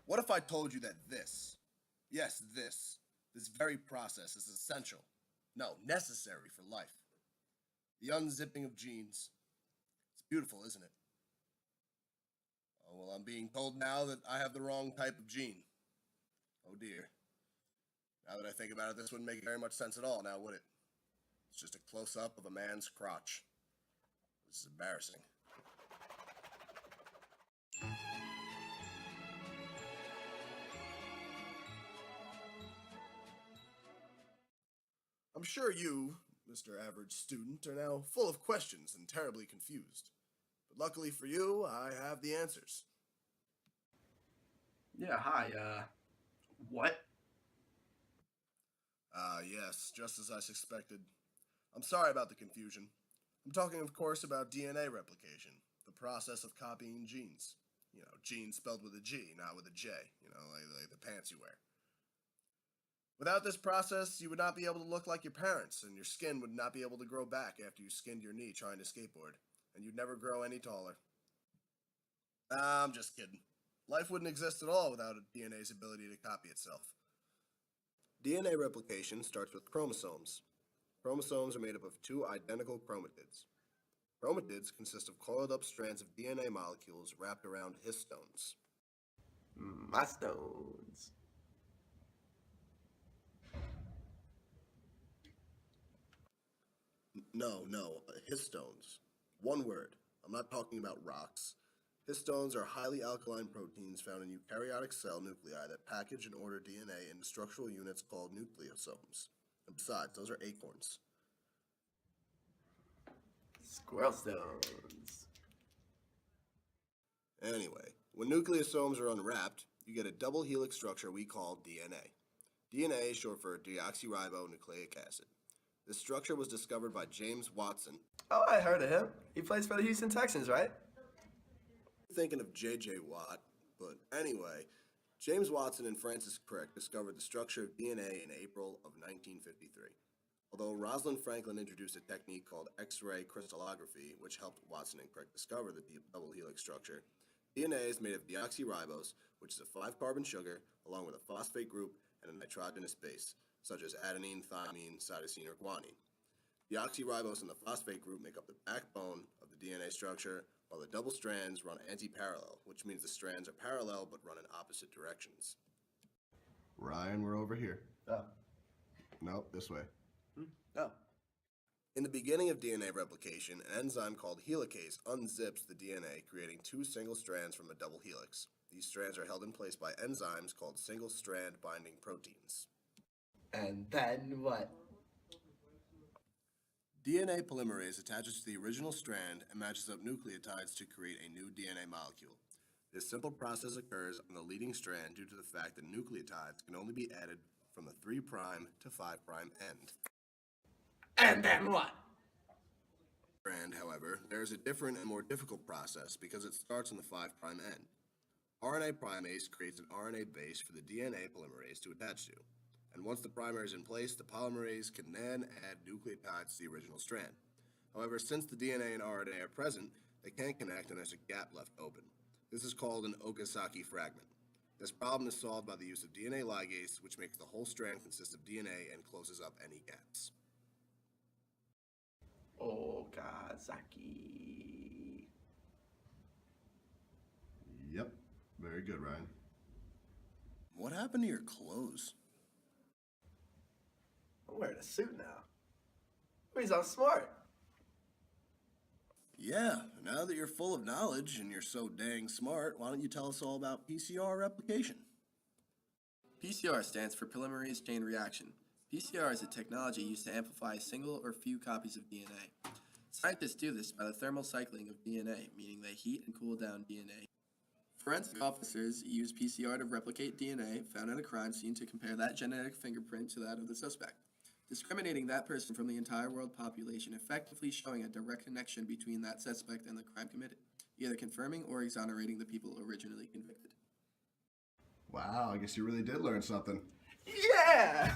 What if I told you that this, yes, this very process is essential, no, necessary for life? The unzipping of genes. It's beautiful, isn't it? Oh, well, I'm being told now that I have the wrong type of gene. Oh dear. Now that I think about it, this wouldn't make very much sense at all, now would it? It's just a close-up of a man's crotch. This is embarrassing. I'm sure you, Mr. Average Student, are now full of questions and terribly confused. But luckily for you, I have the answers. Yeah, hi, what? Yes, just as I suspected. I'm sorry about the confusion. I'm talking, of course, about DNA replication, the process of copying genes. You know, genes spelled with a G, not with a J, like the pants you wear. Without this process, you would not be able to look like your parents, and your skin would not be able to grow back after you skinned your knee trying to skateboard, and you'd never grow any taller. I'm just kidding. Life wouldn't exist at all without DNA's ability to copy itself. DNA replication starts with chromosomes. Chromosomes are made up of two identical chromatids. Chromatids consist of coiled up strands of DNA molecules wrapped around histones. My stones. No, histones. One word. I'm not talking about rocks. Histones are highly alkaline proteins found in eukaryotic cell nuclei that package and order DNA into structural units called nucleosomes. And besides, those are acorns. Squirrel stones. Anyway, when nucleosomes are unwrapped, you get a double helix structure we call DNA. DNA is short for deoxyribonucleic acid. This structure was discovered by James Watson. Oh, I heard of him. He plays for the Houston Texans, right? Thinking of J.J. Watt, but anyway, James Watson and Francis Crick discovered the structure of DNA in April of 1953. Although Rosalind Franklin introduced a technique called X-ray crystallography, which helped Watson and Crick discover the double helix structure, DNA is made of deoxyribose, which is a 5-carbon sugar, along with a phosphate group and a nitrogenous base, such as adenine, thymine, cytosine, or guanine. Deoxyribose and the phosphate group make up the backbone of the DNA structure, while the double strands run anti-parallel, which means the strands are parallel but run in opposite directions. Ryan, we're over here. Oh. No, this way. Oh. In the beginning of DNA replication, an enzyme called helicase unzips the DNA, creating 2 single strands from a double helix. These strands are held in place by enzymes called single-strand binding proteins. And then what? DNA polymerase attaches to the original strand and matches up nucleotides to create a new DNA molecule. This simple process occurs on the leading strand due to the fact that nucleotides can only be added from the 3' to 5' end. And then what? Strand, however, there is a different and more difficult process because it starts on the 5' end. RNA primase creates an RNA base for the DNA polymerase to attach to. And once the primer is in place, the polymerase can then add nucleotides to the original strand. However, since the DNA and RNA are present, they can't connect and there's a gap left open. This is called an Okazaki fragment. This problem is solved by the use of DNA ligase, which makes the whole strand consist of DNA and closes up any gaps. Okazaki. Yep, very good, Ryan. What happened to your clothes? I'm wearing a suit now. He's all smart. Yeah, now that you're full of knowledge and you're so dang smart, why don't you tell us all about PCR replication? PCR stands for polymerase chain reaction. PCR is a technology used to amplify a single or few copies of DNA. Scientists do this by the thermal cycling of DNA, meaning they heat and cool down DNA. Forensic officers use PCR to replicate DNA found at a crime scene to compare that genetic fingerprint to that of the suspect, discriminating that person from the entire world population, effectively showing a direct connection between that suspect and the crime committed, either confirming or exonerating the people originally convicted. Wow, I guess you really did learn something. Yeah!